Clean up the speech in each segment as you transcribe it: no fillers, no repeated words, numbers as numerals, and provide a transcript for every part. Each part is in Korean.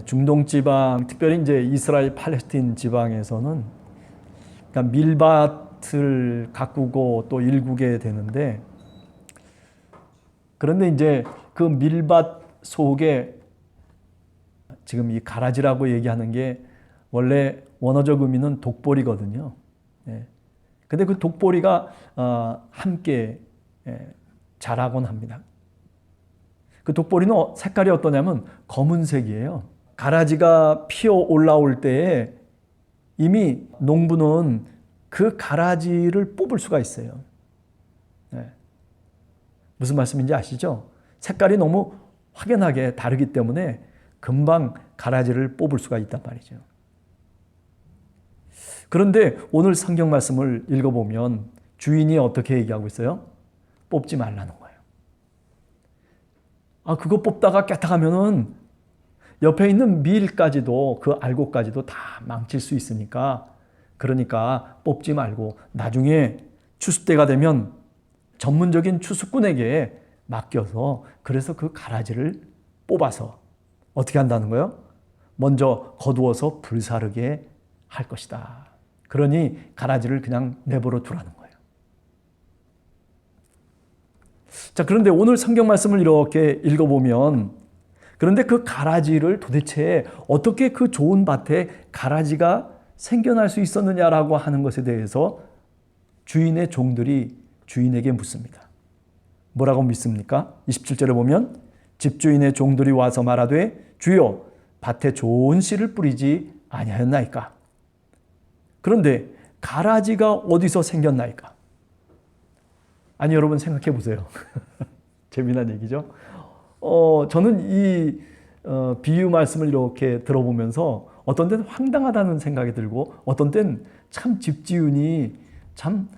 중동 지방, 특별히 이제 이스라엘 팔레스타인 지방에서는 그러니까 밀밭을 가꾸고 또 일구게 되는데, 그런데 이제 그 밀밭 속에 지금 이 가라지라고 얘기하는 게 원래 원어적 의미는 독보리거든요. 근데 그 독보리가 함께 자라곤 합니다. 그 독보리는 색깔이 어떠냐면 검은색이에요. 가라지가 피어 올라올 때에 이미 농부는 그 가라지를 뽑을 수가 있어요. 무슨 말씀인지 아시죠? 색깔이 너무 확연하게 다르기 때문에 금방 가라지를 뽑을 수가 있단 말이죠. 그런데 오늘 성경 말씀을 읽어보면 주인이 어떻게 얘기하고 있어요? 뽑지 말라는 거예요. 그거 뽑다가 깨딱하면은 옆에 있는 밀까지도, 그 알곡까지도 다 망칠 수 있으니까, 그러니까 뽑지 말고 나중에 추수 때가 되면 전문적인 추수꾼에게 맡겨서, 그래서 그 가라지를 뽑아서 어떻게 한다는 거예요? 먼저 거두어서 불사르게 할 것이다. 그러니 가라지를 그냥 내버려 두라는 거예요. 자, 그런데 오늘 성경 말씀을 이렇게 읽어보면, 그런데 그 가라지를 도대체 어떻게 그 좋은 밭에 가라지가 생겨날 수 있었느냐라고 하는 것에 대해서 주인의 종들이 주인에게 묻습니다. 뭐라고 묻습니까? 27절에 보면 집주인의 종들이 와서 말하되 주여 밭에 좋은 씨를 뿌리지 아니하였나이까? 그런데 가라지가 어디서 생겼나이까? 아니, 여러분 생각해 보세요. 재미난 얘기죠. 저는 이 비유 말씀을 이렇게 들어보면서 어떤 때는 황당하다는 생각이 들고, 어떤 때는 참 집지은이 참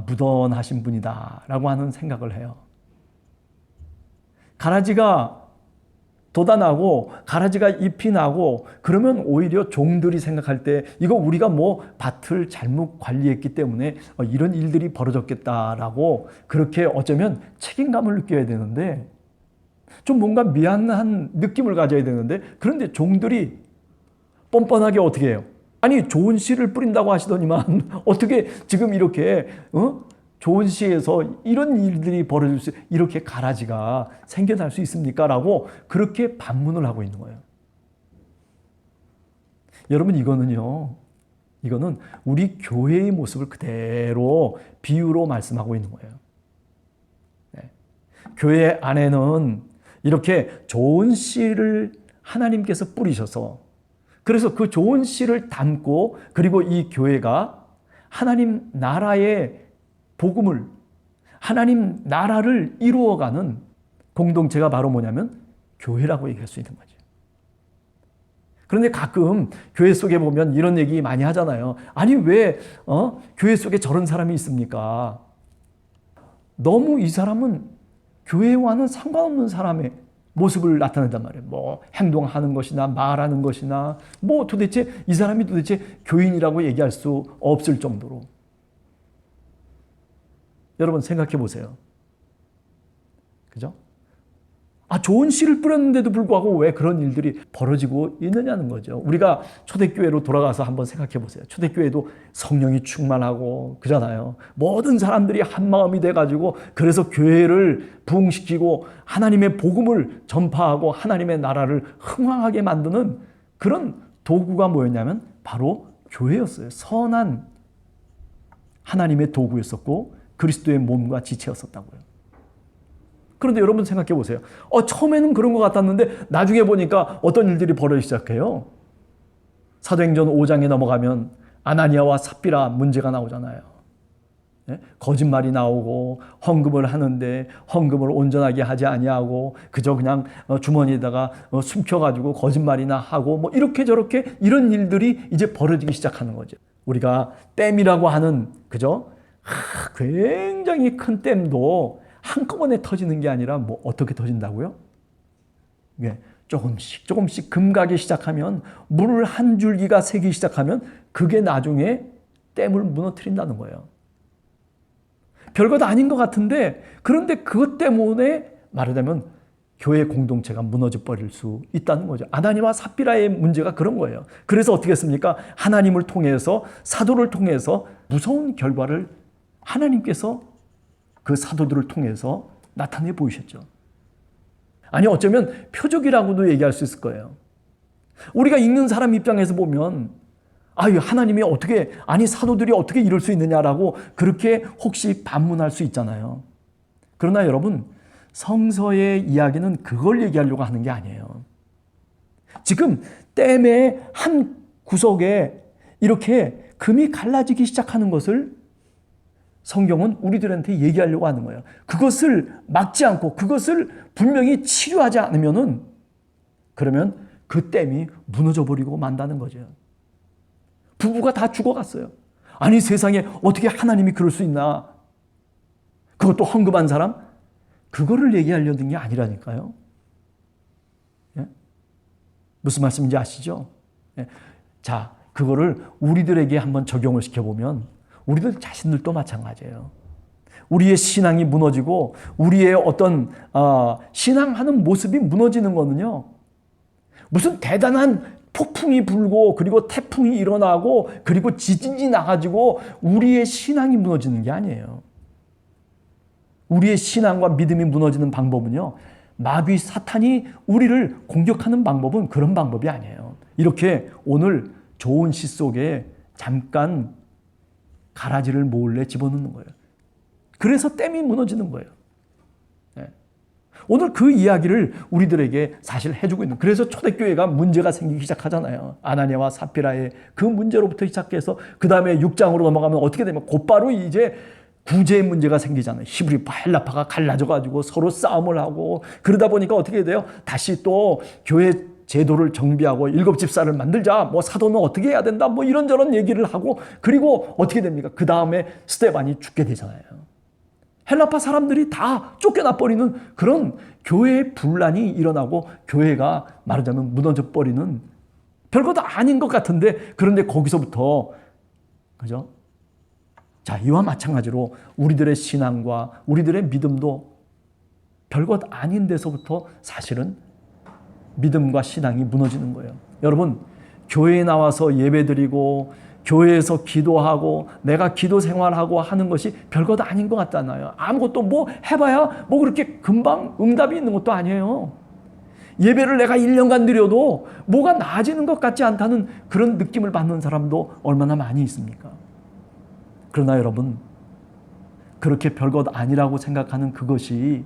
무던하신 분이다라고 하는 생각을 해요. 가라지가 돋아나고 가라지가 잎이 나고 그러면 오히려 종들이 생각할 때 이거 우리가 뭐 밭을 잘못 관리했기 때문에 이런 일들이 벌어졌겠다라고 그렇게 어쩌면 책임감을 느껴야 되는데, 좀 뭔가 미안한 느낌을 가져야 되는데, 그런데 종들이 뻔뻔하게 어떻게 해요? 아니, 좋은 씨를 뿌린다고 하시더니만 어떻게 지금 이렇게 좋은 씨에서 이런 일들이 벌어질 수, 이렇게 가라지가 생겨날 수 있습니까? 라고 그렇게 반문을 하고 있는 거예요. 여러분, 이거는 우리 교회의 모습을 그대로 비유로 말씀하고 있는 거예요. 교회 안에는 이렇게 좋은 씨를 하나님께서 뿌리셔서, 그래서 그 좋은 씨를 담고, 그리고 이 교회가 하나님 나라의 복음을, 하나님 나라를 이루어가는 공동체가 바로 뭐냐면 교회라고 얘기할 수 있는 거죠. 그런데 가끔 교회 속에 보면 이런 얘기 많이 하잖아요. 아니, 왜 교회 속에 저런 사람이 있습니까? 너무 이 사람은 교회와는 상관없는 사람의 모습을 나타낸단 말이에요. 뭐 행동하는 것이나 말하는 것이나 뭐 도대체 이 사람이 도대체 교인이라고 얘기할 수 없을 정도로. 여러분 생각해 보세요. 그죠? 좋은 씨를 뿌렸는데도 불구하고 왜 그런 일들이 벌어지고 있느냐는 거죠. 우리가 초대교회로 돌아가서 한번 생각해 보세요. 초대교회도 성령이 충만하고 그잖아요. 모든 사람들이 한 마음이 돼가지고, 그래서 교회를 부흥시키고 하나님의 복음을 전파하고 하나님의 나라를 흥왕하게 만드는 그런 도구가 뭐였냐면 바로 교회였어요. 선한 하나님의 도구였었고 그리스도의 몸과 지체였었다고요. 그런데 여러분 생각해 보세요. 처음에는 그런 것 같았는데 나중에 보니까 어떤 일들이 벌어지기 시작해요. 사도행전 5장에 넘어가면 아나니아와 삽비라 문제가 나오잖아요. 거짓말이 나오고 헌금을 하는데 헌금을 온전하게 하지 아니하고 그저 그냥 주머니에다가 숨겨가지고 거짓말이나 하고 뭐 이렇게 저렇게 이런 일들이 이제 벌어지기 시작하는 거죠. 우리가 댐이라고 하는, 그죠? 굉장히 큰 댐도 한꺼번에 터지는 게 아니라 뭐 어떻게 터진다고요? 조금씩 금가기 시작하면, 물을 한 줄기가 새기 시작하면 그게 나중에 댐을 무너뜨린다는 거예요. 별것 아닌 것 같은데, 그런데 그것 때문에 말하자면 교회 공동체가 무너져 버릴 수 있다는 거죠. 아나니와 삽비라의 문제가 그런 거예요. 그래서 어떻게 했습니까? 하나님을 통해서, 사도를 통해서 무서운 결과를 하나님께서 그 사도들을 통해서 나타내 보이셨죠. 아니, 어쩌면 표적이라고도 얘기할 수 있을 거예요. 우리가 읽는 사람 입장에서 보면 아유, 하나님이 어떻게, 아니 사도들이 어떻게 이럴 수 있느냐라고 그렇게 혹시 반문할 수 있잖아요. 그러나 여러분, 성서의 이야기는 그걸 얘기하려고 하는 게 아니에요. 지금 댐의 한 구석에 이렇게 금이 갈라지기 시작하는 것을 성경은 우리들한테 얘기하려고 하는 거예요. 그것을 막지 않고 그것을 분명히 치료하지 않으면은 그러면 그 댐이 무너져 버리고 만다는 거죠. 부부가 다 죽어갔어요. 아니 세상에 어떻게 하나님이 그럴 수 있나? 그것도 헌금한 사람? 그거를 얘기하려는 게 아니라니까요. 예? 무슨 말씀인지 아시죠? 예. 자, 그거를 우리들에게 한번 적용을 시켜보면 우리들 자신들도 마찬가지예요. 우리의 신앙이 무너지고 우리의 어떤 신앙하는 모습이 무너지는 거는요. 무슨 대단한 폭풍이 불고 그리고 태풍이 일어나고 그리고 지진이 나가지고 우리의 신앙이 무너지는 게 아니에요. 우리의 신앙과 믿음이 무너지는 방법은요. 마귀 사탄이 우리를 공격하는 방법은 그런 방법이 아니에요. 이렇게 오늘 좋은 시 속에 잠깐 가라지를 몰래 집어넣는 거예요. 그래서 댐이 무너지는 거예요. 오늘 그 이야기를 우리들에게 사실 해주고 있는, 그래서 초대교회가 문제가 생기기 시작하잖아요. 아나니아와 삽비라의 그 문제로부터 시작해서 그 다음에 6장으로 넘어가면 어떻게 되면 곧바로 이제 구제의 문제가 생기잖아요. 히브리파, 헬라파가 갈라져가지고 서로 싸움을 하고 그러다 보니까 어떻게 돼요? 다시 또 교회 제도를 정비하고 7집사를 만들자, 뭐 사도는 어떻게 해야 된다, 뭐 이런저런 얘기를 하고 그리고 어떻게 됩니까? 그 다음에 스데반이 죽게 되잖아요. 헬라파 사람들이 다 쫓겨나 버리는 그런 교회의 분란이 일어나고 교회가 말하자면 무너져 버리는, 별것도 아닌 것 같은데 그런데 거기서부터, 그죠? 자, 이와 마찬가지로 우리들의 신앙과 우리들의 믿음도 별것 아닌 데서부터 사실은 믿음과 신앙이 무너지는 거예요. 여러분, 교회에 나와서 예배드리고 교회에서 기도하고 내가 기도 생활하고 하는 것이 별것 아닌 것 같잖아요. 아무것도 뭐 해봐야 뭐 그렇게 금방 응답이 있는 것도 아니에요. 예배를 내가 1년간 드려도 뭐가 나아지는 것 같지 않다는 그런 느낌을 받는 사람도 얼마나 많이 있습니까? 그러나 여러분, 그렇게 별것 아니라고 생각하는 그것이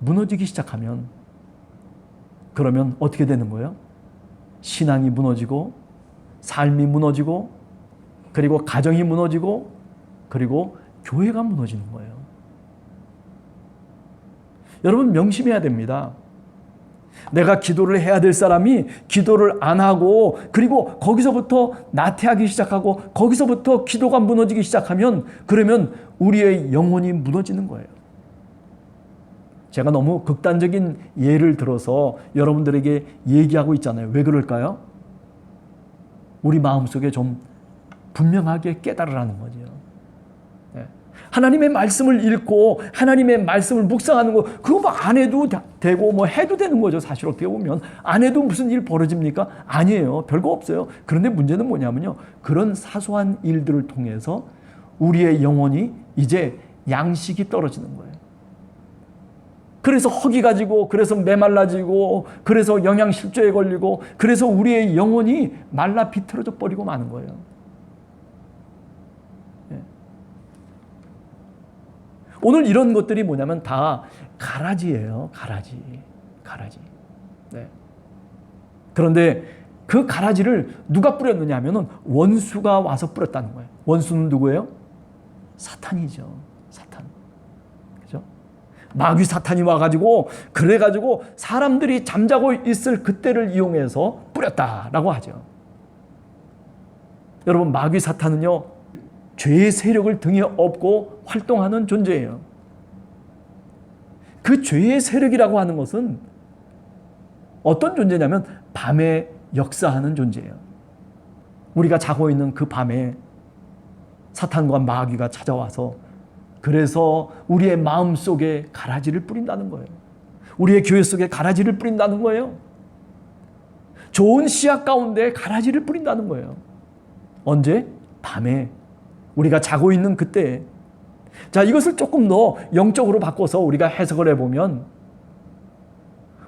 무너지기 시작하면 그러면 어떻게 되는 거예요? 신앙이 무너지고 삶이 무너지고 그리고 가정이 무너지고 그리고 교회가 무너지는 거예요. 여러분 명심해야 됩니다. 내가 기도를 해야 될 사람이 기도를 안 하고 그리고 거기서부터 나태하기 시작하고 거기서부터 기도가 무너지기 시작하면 그러면 우리의 영혼이 무너지는 거예요. 제가 너무 극단적인 예를 들어서 여러분들에게 얘기하고 있잖아요. 왜 그럴까요? 우리 마음속에 좀 분명하게 깨달으라는 거죠. 하나님의 말씀을 읽고 하나님의 말씀을 묵상하는 거 그거 뭐 안 해도 되고 뭐 해도 되는 거죠. 사실 어떻게 보면 안 해도 무슨 일 벌어집니까? 아니에요. 별거 없어요. 그런데 문제는 뭐냐면요. 그런 사소한 일들을 통해서 우리의 영혼이 이제 양식이 떨어지는 거예요. 그래서 허기가 지고 그래서 메말라지고 그래서 영양실조에 걸리고 그래서 우리의 영혼이 말라 비틀어져 버리고 마는 거예요. 오늘 이런 것들이 뭐냐면 다 가라지예요. 가라지. 네. 그런데 그 가라지를 누가 뿌렸느냐 하면은 원수가 와서 뿌렸다는 거예요. 원수는 누구예요? 사탄이죠. 사탄. 그죠? 마귀 사탄이 와가지고 그래가지고 사람들이 잠자고 있을 그때를 이용해서 뿌렸다라고 하죠. 여러분 마귀 사탄은요. 죄의 세력을 등에 업고 활동하는 존재예요. 그 죄의 세력이라고 하는 것은 어떤 존재냐면 밤에 역사하는 존재예요. 우리가 자고 있는 그 밤에 사탄과 마귀가 찾아와서 그래서 우리의 마음속에 가라지를 뿌린다는 거예요. 우리의 교회 속에 가라지를 뿌린다는 거예요. 좋은 씨앗 가운데 가라지를 뿌린다는 거예요. 언제? 밤에. 우리가 자고 있는 그때에. 자, 이것을 조금 더 영적으로 바꿔서 우리가 해석을 해보면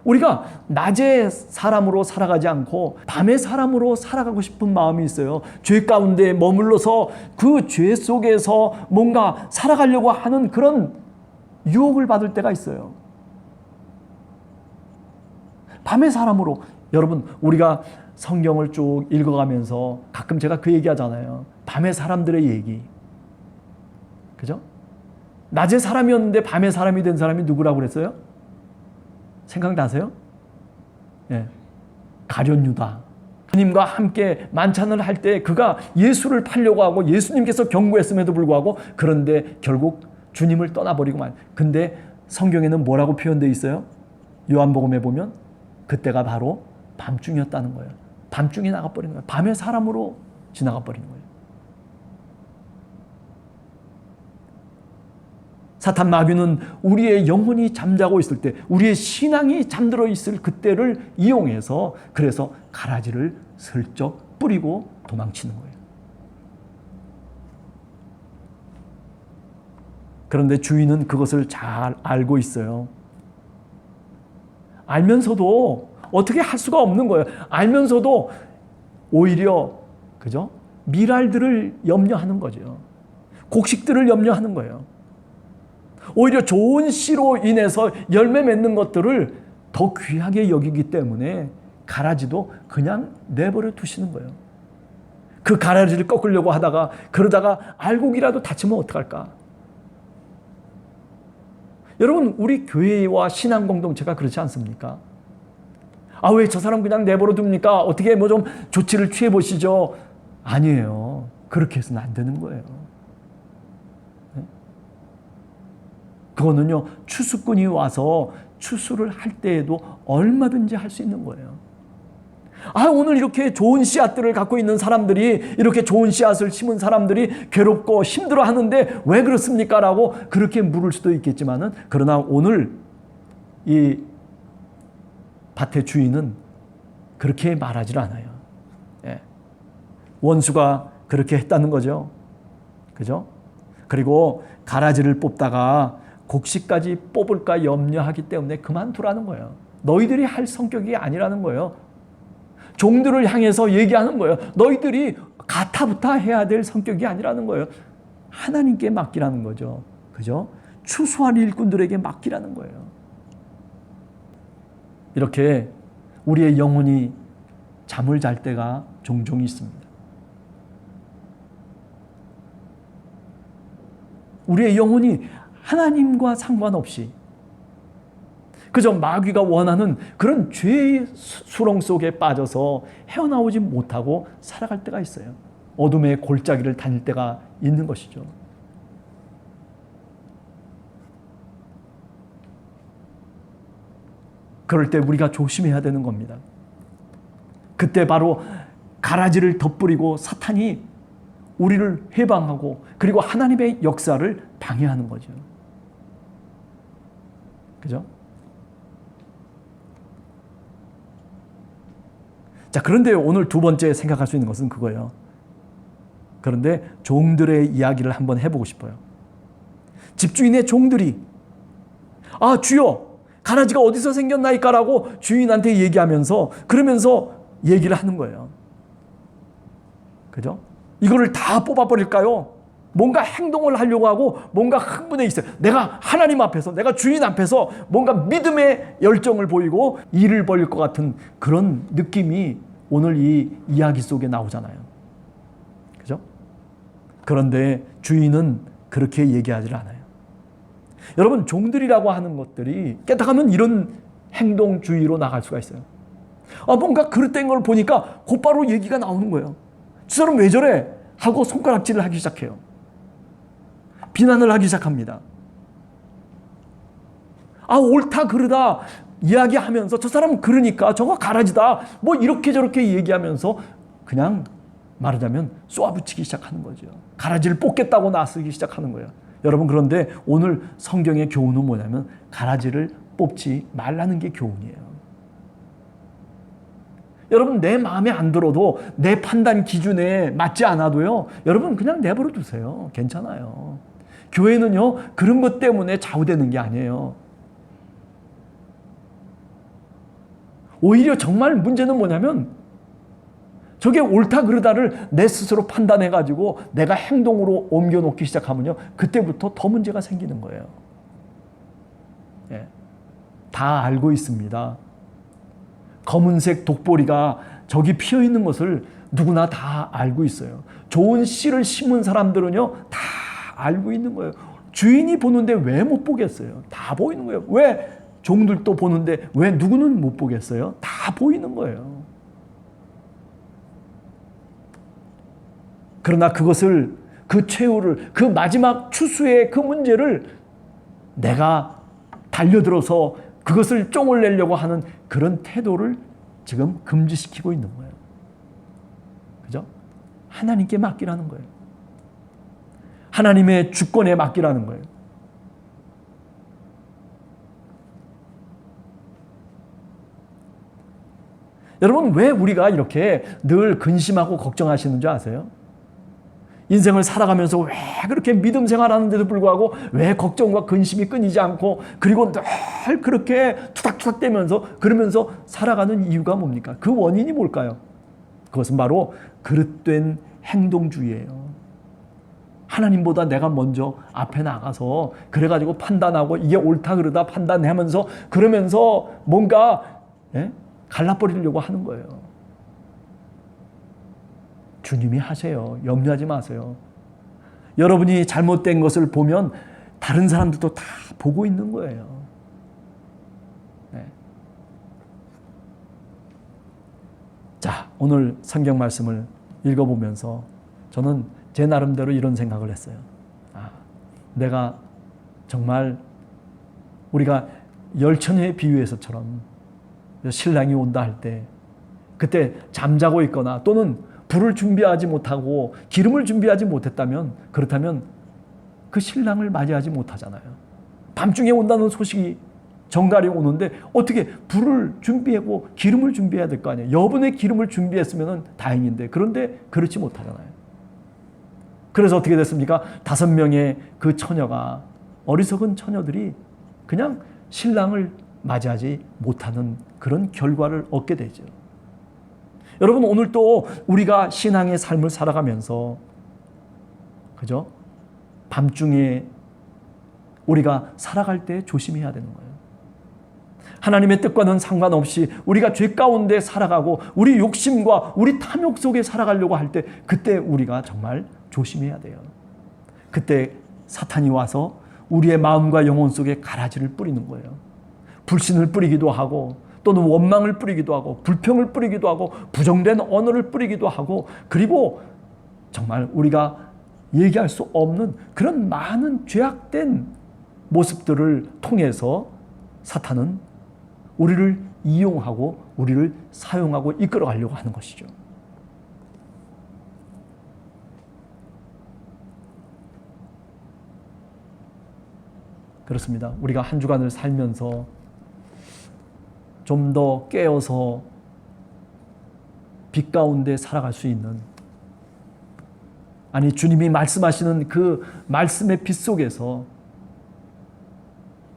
우리가 낮에 사람으로 살아가지 않고 밤에 사람으로 살아가고 싶은 마음이 있어요. 죄 가운데 머물러서 그 죄 속에서 뭔가 살아가려고 하는 그런 유혹을 받을 때가 있어요. 밤에 사람으로. 여러분, 우리가 성경을 쭉 읽어가면서 가끔 제가 그 얘기 하잖아요. 밤에 사람들의 얘기. 그죠? 낮에 사람이었는데 밤에 사람이 된 사람이 누구라고 그랬어요? 생각나세요? 예. 가룟 유다. 주님과 함께 만찬을 할 때 그가 예수를 팔려고 하고 예수님께서 경고했음에도 불구하고 그런데 결국 주님을 떠나버리고 말. 근데 성경에는 뭐라고 표현되어 있어요? 요한복음에 보면 그때가 바로 밤중이었다는 거예요. 밤중에 나가버린 거예요. 밤에 사람으로 지나가버린 거예요. 사탄 마귀는 우리의 영혼이 잠자고 있을 때, 우리의 신앙이 잠들어 있을 그때를 이용해서 그래서 가라지를 슬쩍 뿌리고 도망치는 거예요. 그런데 주인은 그것을 잘 알고 있어요. 알면서도 어떻게 할 수가 없는 거예요. 알면서도 오히려 그죠? 미랄들을 염려하는 거죠. 곡식들을 염려하는 거예요. 오히려 좋은 씨로 인해서 열매 맺는 것들을 더 귀하게 여기기 때문에 가라지도 그냥 내버려 두시는 거예요. 그 가라지를 꺾으려고 하다가 그러다가 알곡이라도 다치면 어떡할까? 여러분, 우리 교회와 신앙 공동체가 그렇지 않습니까? 아, 왜 저 사람 그냥 내버려 둡니까? 어떻게 뭐 좀 조치를 취해 보시죠. 아니에요. 그렇게 해서는 안 되는 거예요. 그거는요, 추수꾼이 와서 추수를 할 때에도 얼마든지 할 수 있는 거예요. 아, 오늘 이렇게 좋은 씨앗들을 갖고 있는 사람들이, 이렇게 좋은 씨앗을 심은 사람들이 괴롭고 힘들어 하는데 왜 그렇습니까? 라고 그렇게 물을 수도 있겠지만은, 그러나 오늘 이 밭의 주인은 그렇게 말하지 않아요. 예. 원수가 그렇게 했다는 거죠. 그죠? 그리고 가라지를 뽑다가 곡식까지 뽑을까 염려하기 때문에 그만두라는 거예요. 너희들이 할 성격이 아니라는 거예요. 종들을 향해서 얘기하는 거예요. 너희들이 가타부타 해야 될 성격이 아니라는 거예요. 하나님께 맡기라는 거죠. 그죠? 추수할 일꾼들에게 맡기라는 거예요. 이렇게 우리의 영혼이 잠을 잘 때가 종종 있습니다. 우리의 영혼이 하나님과 상관없이 그저 마귀가 원하는 그런 죄의 수렁 속에 빠져서 헤어나오지 못하고 살아갈 때가 있어요. 어둠의 골짜기를 다닐 때가 있는 것이죠. 그럴 때 우리가 조심해야 되는 겁니다. 그때 바로 가라지를 덧뿌리고 사탄이 우리를 해방하고 그리고 하나님의 역사를 방해하는 거죠. 그죠? 자, 그런데 오늘 두 번째 생각할 수 있는 것은 그거예요. 그런데 종들의 이야기를 한번 해보고 싶어요. 집주인의 종들이 아, 주여, 가라지가 어디서 생겼나이까라고 주인한테 얘기하면서 그러면서 얘기를 하는 거예요. 그죠? 이거를 다 뽑아버릴까요? 뭔가 행동을 하려고 하고 뭔가 흥분해 있어요. 내가 하나님 앞에서, 내가 주인 앞에서 뭔가 믿음의 열정을 보이고 일을 벌일 것 같은 그런 느낌이 오늘 이 이야기 속에 나오잖아요. 그죠? 그런데 주인은 그렇게 얘기하지 않아요. 여러분, 종들이라고 하는 것들이 깨닫으면 이런 행동주의로 나갈 수가 있어요. 아, 뭔가 그릇된 걸 보니까 곧바로 얘기가 나오는 거예요. 저 사람 왜 저래? 하고 손가락질을 하기 시작해요. 비난을 하기 시작합니다. 아, 옳다 그르다 이야기하면서 저 사람은 그러니까 저거 가라지다 뭐 이렇게 저렇게 얘기하면서 그냥 말하자면 쏘아붙이기 시작하는 거죠. 가라지를 뽑겠다고 나서기 시작하는 거예요. 여러분, 그런데 오늘 성경의 교훈은 뭐냐면 가라지를 뽑지 말라는 게 교훈이에요. 여러분, 내 마음에 안 들어도 내 판단 기준에 맞지 않아도요, 여러분 그냥 내버려 두세요. 괜찮아요. 교회는요, 그런 것 때문에 좌우되는 게 아니에요. 오히려 정말 문제는 뭐냐면 저게 옳다 그르다를 내 스스로 판단해가지고 내가 행동으로 옮겨놓기 시작하면요, 그때부터 더 문제가 생기는 거예요. 예. 다 알고 있습니다. 검은색 독보리가 저기 피어있는 것을 누구나 다 알고 있어요. 좋은 씨를 심은 사람들은요, 다 알고 있는 거예요. 주인이 보는데 왜 못 보겠어요? 다 보이는 거예요. 왜 종들도 보는데 왜 누구는 못 보겠어요? 다 보이는 거예요. 그러나 그것을, 그 최후를, 그 마지막 추수의 그 문제를 내가 달려들어서 그것을 쫑을 내려고 하는 그런 태도를 지금 금지시키고 있는 거예요. 그죠? 하나님께 맡기라는 거예요. 하나님의 주권에 맡기라는 거예요. 여러분, 왜 우리가 이렇게 늘 근심하고 걱정하시는 줄 아세요? 인생을 살아가면서 왜 그렇게 믿음 생활하는데도 불구하고 왜 걱정과 근심이 끊이지 않고, 그리고 늘 그렇게 투닥투닥대면서 그러면서 살아가는 이유가 뭡니까? 그 원인이 뭘까요? 그것은 바로 그릇된 행동주의예요. 하나님보다 내가 먼저 앞에 나가서 그래가지고 판단하고 이게 옳다 그르다 판단하면서 그러면서 뭔가 갈라버리려고 하는 거예요. 주님이 하세요. 염려하지 마세요. 여러분이 잘못된 것을 보면 다른 사람들도 다 보고 있는 거예요. 네. 자, 오늘 성경 말씀을 읽어보면서 저는 제 나름대로 이런 생각을 했어요. 내가 정말 우리가 열처녀의 비유에서처럼 신랑이 온다 할 때 그때 잠자고 있거나 또는 불을 준비하지 못하고 기름을 준비하지 못했다면, 그렇다면 그 신랑을 맞이하지 못하잖아요. 밤중에 온다는 소식이 정갈이 오는데 어떻게 불을 준비하고 기름을 준비해야 될 거 아니에요. 여분의 기름을 준비했으면 다행인데, 그런데 그렇지 못하잖아요. 그래서 어떻게 됐습니까? 5명의 그 처녀가, 어리석은 처녀들이 그냥 신랑을 맞이하지 못하는 그런 결과를 얻게 되죠. 여러분, 오늘 또 우리가 신앙의 삶을 살아가면서, 그죠? 밤중에 우리가 살아갈 때 조심해야 되는 거예요. 하나님의 뜻과는 상관없이 우리가 죄 가운데 살아가고 우리 욕심과 우리 탐욕 속에 살아가려고 할 때, 그때 우리가 정말 조심해야 돼요. 그때 사탄이 와서 우리의 마음과 영혼 속에 가라지를 뿌리는 거예요. 불신을 뿌리기도 하고, 또는 원망을 뿌리기도 하고, 불평을 뿌리기도 하고, 부정된 언어를 뿌리기도 하고, 그리고 정말 우리가 얘기할 수 없는 그런 많은 죄악된 모습들을 통해서 사탄은 우리를 이용하고 우리를 사용하고 이끌어가려고 하는 것이죠. 그렇습니다. 우리가 한 주간을 살면서 좀 더 깨어서 빛 가운데 살아갈 수 있는, 아니 주님이 말씀하시는 그 말씀의 빛 속에서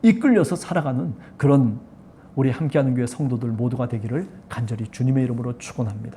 이끌려서 살아가는 그런 우리 함께하는 교회 성도들 모두가 되기를 간절히 주님의 이름으로 축원합니다.